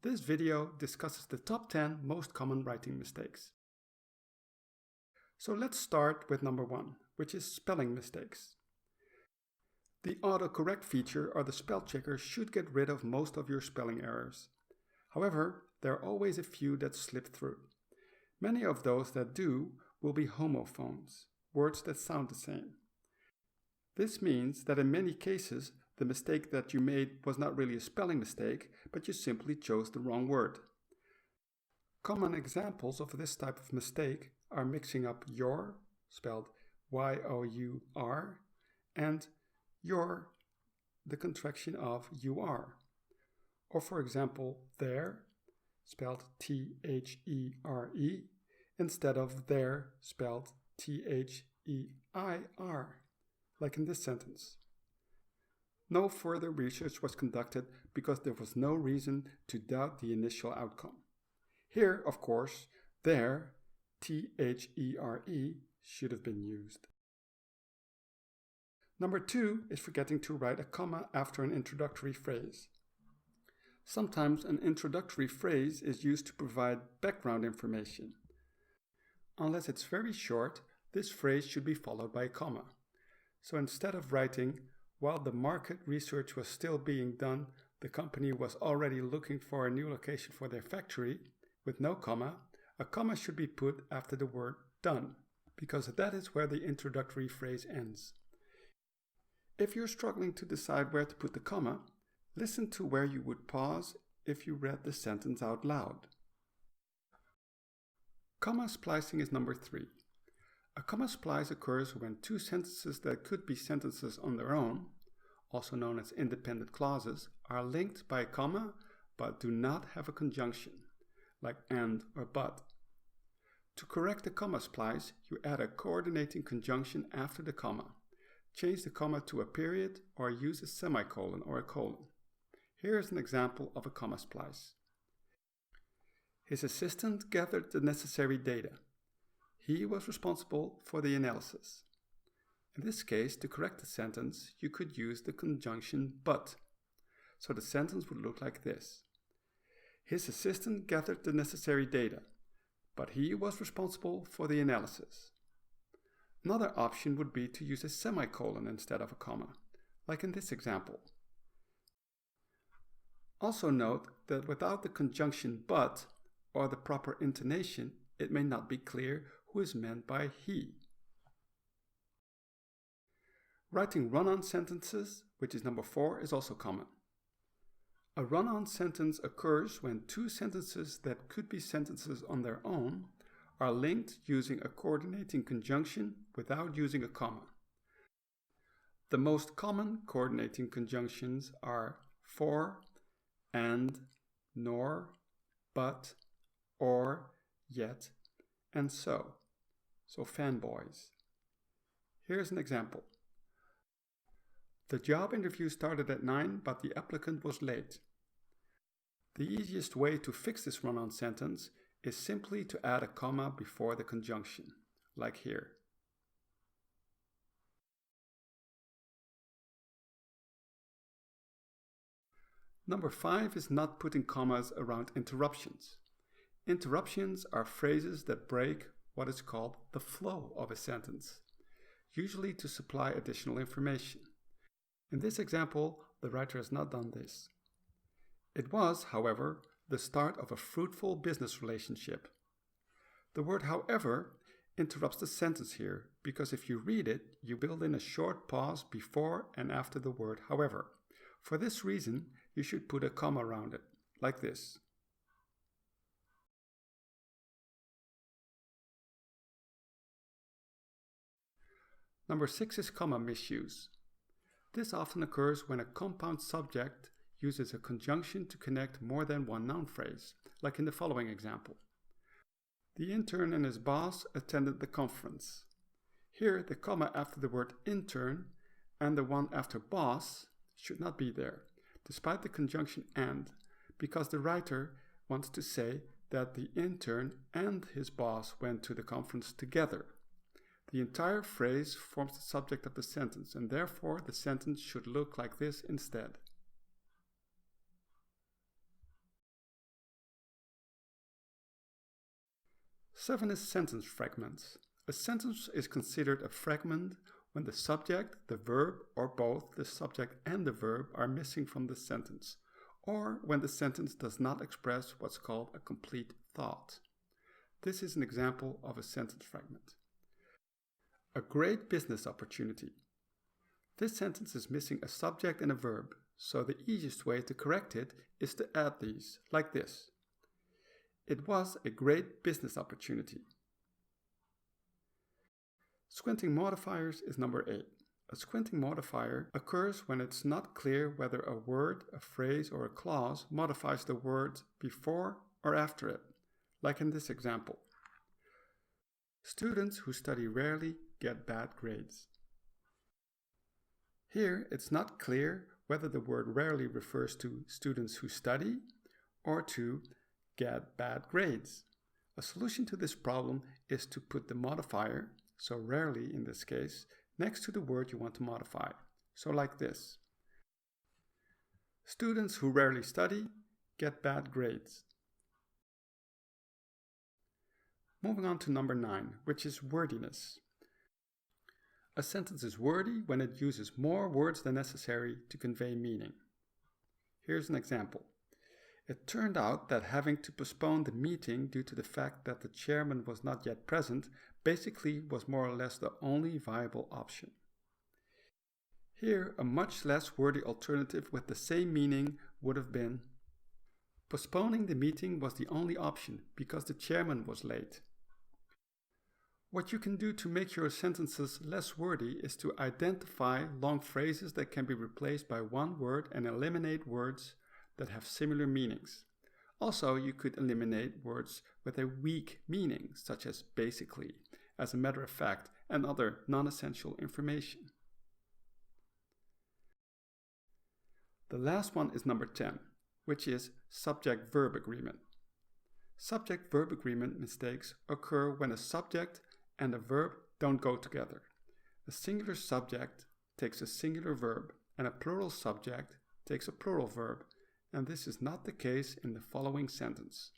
This video discusses the top 10 most common writing mistakes. So let's start with number 1, which is spelling mistakes. The autocorrect feature or the spell checker should get rid of most of your spelling errors. However, there are always a few that slip through. Many of those that do will be homophones, words that sound the same. This means that in many cases, the mistake that you made was not really a spelling mistake, but you simply chose the wrong word. Common examples of this type of mistake are mixing up your, spelled Y-O-U-R, and your, the contraction of U-R. Or for example, there, spelled T-H-E-R-E, instead of there, spelled T-H-E-I-R, like in this sentence. No further research was conducted because there was no reason to doubt the initial outcome. Here, of course, there, T-H-E-R-E, should have been used. Number 2 is forgetting to write a comma after an introductory phrase. Sometimes an introductory phrase is used to provide background information. Unless it's very short, this phrase should be followed by a comma. So instead of writing, while the market research was still being done, the company was already looking for a new location for their factory, with no comma, a comma should be put after the word done, because that is where the introductory phrase ends. If you're struggling to decide where to put the comma, listen to where you would pause if you read the sentence out loud. Comma splicing is number 3. A comma splice occurs when two sentences that could be sentences on their own, also known as independent clauses, are linked by a comma but do not have a conjunction, like and or but. To correct the comma splice, you add a coordinating conjunction after the comma. Change the comma to a period or use a semicolon or a colon. Here is an example of a comma splice. His assistant gathered the necessary data. He was responsible for the analysis. In this case, to correct the sentence, you could use the conjunction but. So the sentence would look like this. His assistant gathered the necessary data, but he was responsible for the analysis. Another option would be to use a semicolon instead of a comma, like in this example. Also note that without the conjunction but or the proper intonation, it may not be clear who is meant by he. Writing run-on sentences, which is number 4, is also common. A run-on sentence occurs when two sentences that could be sentences on their own are linked using a coordinating conjunction without using a comma. The most common coordinating conjunctions are for, and, nor, but, or, yet, and so. So fanboys. Here's an example. The job interview started at 9, but the applicant was late. The easiest way to fix this run-on sentence is simply to add a comma before the conjunction, like here. Number 5 is not putting commas around interruptions. Interruptions are phrases that break what is called the flow of a sentence, usually to supply additional information. In this example, the writer has not done this. It was, however, the start of a fruitful business relationship. The word however interrupts the sentence here because if you read it, you build in a short pause before and after the word however. For this reason, you should put a comma around it, like this. Number 6 is comma misuse. This often occurs when a compound subject uses a conjunction to connect more than one noun phrase, like in the following example. The intern and his boss attended the conference. Here, the comma after the word intern and the one after boss should not be there, despite the conjunction and, because the writer wants to say that the intern and his boss went to the conference together. The entire phrase forms the subject of the sentence, and therefore the sentence should look like this instead. 7 is sentence fragments. A sentence is considered a fragment when the subject, the verb, or both the subject and the verb are missing from the sentence, or when the sentence does not express what's called a complete thought. This is an example of a sentence fragment. A great business opportunity. This sentence is missing a subject and a verb, so the easiest way to correct it is to add these, like this. It was a great business opportunity. Squinting modifiers is number 8. A squinting modifier occurs when it's not clear whether a word, a phrase, or a clause modifies the words before or after it, like in this example. Students who study rarely get bad grades. Here, it's not clear whether the word rarely refers to students who study or to get bad grades. A solution to this problem is to put the modifier, so rarely in this case, next to the word you want to modify. So like this. Students who rarely study get bad grades. Moving on to number 9, which is wordiness. A sentence is wordy when it uses more words than necessary to convey meaning. Here's an example. It turned out that having to postpone the meeting due to the fact that the chairman was not yet present basically was more or less the only viable option. Here, a much less wordy alternative with the same meaning would have been: postponing the meeting was the only option because the chairman was late. What you can do to make your sentences less wordy is to identify long phrases that can be replaced by one word and eliminate words that have similar meanings. Also, you could eliminate words with a weak meaning, such as basically, as a matter of fact, and other non-essential information. The last one is number 10, which is Subject-Verb Agreement. Subject-Verb Agreement mistakes occur when a subject and a verb don't go together. A singular subject takes a singular verb, and a plural subject takes a plural verb, and this is not the case in the following sentence.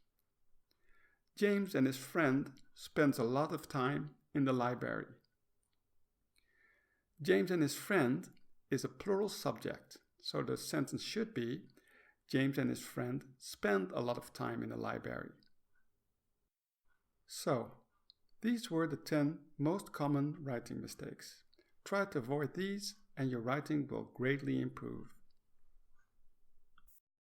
James and his friend spends a lot of time in the library. James and his friend is a plural subject, so the sentence should be: James and his friend spend a lot of time in the library. So, these were the 10 most common writing mistakes. Try to avoid these and your writing will greatly improve.